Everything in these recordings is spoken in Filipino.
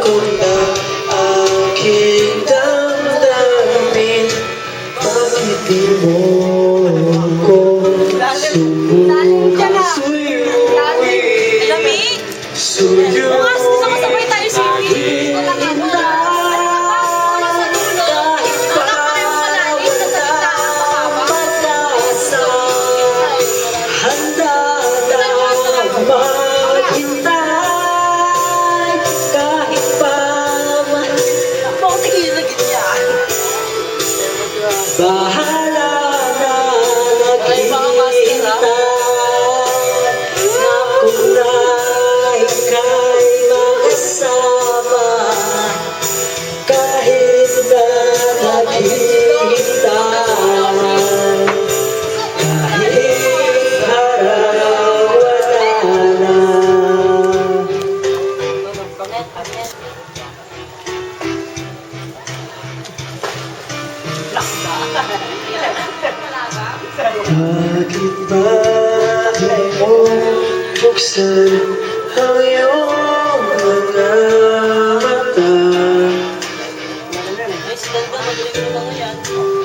ko na aking damdamin. Bakit di mo ko subukang suyuin? Suyuin bahala na naghihintay na kung na ika'y makasama kahit na naghihintay kahit harap wala na. Bakit ba di mo buksan ang iyong mga mata?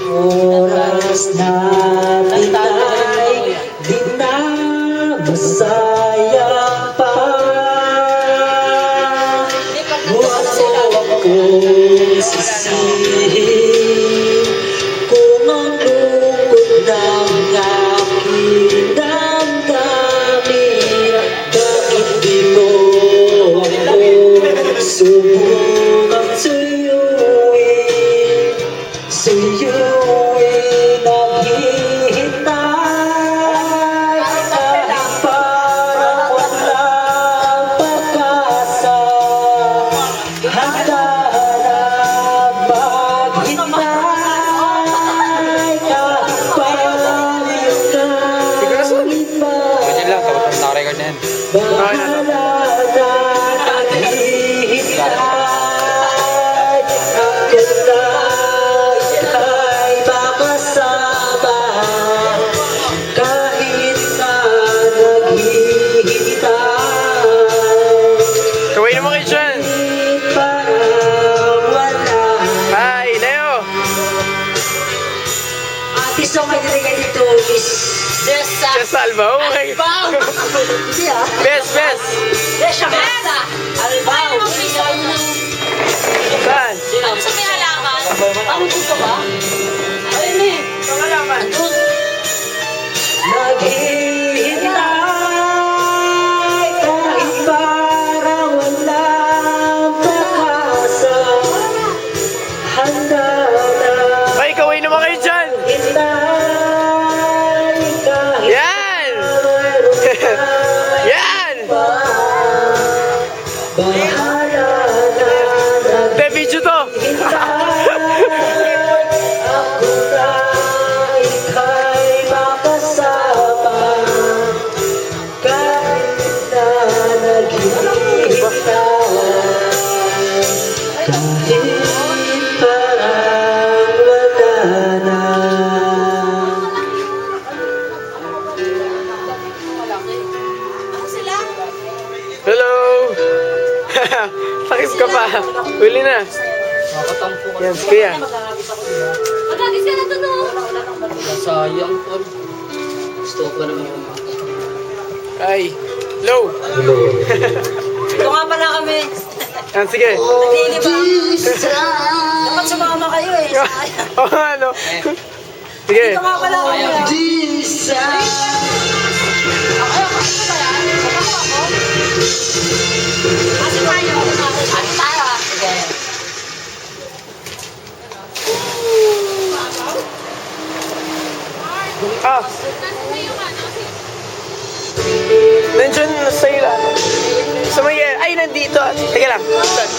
Oras natin ay di na masayang pa. Huwag mo akong sisihin kung ang lungkot ng aking damdamin. Bakit di mo ako subukang suyuin? Suyuin naghihintay kahit parang walang pag-asa. Handa na maghintay kahit parang ng iba. Ganyan lang, tapos ang nakarecord na yan. Bahala na naghihintay ako na ika'y makasama kahit na naghihintay. Kawin mo kayo dyan! Parang wala. Hi, Leo! Artist song ay dedicated to Miss Dessa. Just Alba, oh my God! Hindi ah. Best, best! Dessa Mesa. Albaw. Saan? Sa may halaman. Ano gusto ba? Ayun eh. Pangalaman. Naghihintay kahit parang walang pag-asa. Handa na Ay, kawin naman kayo dyan! hintay kahit Yan! Yan! bahala na Te, video to! naghihintay ako na ika'y makasama kahit na naghihintay kahit parang wala na. Ano sila? Hello! Takis ka pa! Huli na! Yan, si Kuya. Magagis ka na to no? Sayang po. Gusto ko naman yung Ay! Hello! Ito nga pala kami. Yan, sige! Naglilib ba? Dapat sumama kayo eh. Sayang. Oh, ano? Sige! Ito nga pala kami. Ayaw ko ito ba yan? Kapako ako? Kasi tayo. Kasi tayo ah. Sige. Ah! Nandiyan sa ila. Sa may... Ay, nandito! Teka lang. Saan?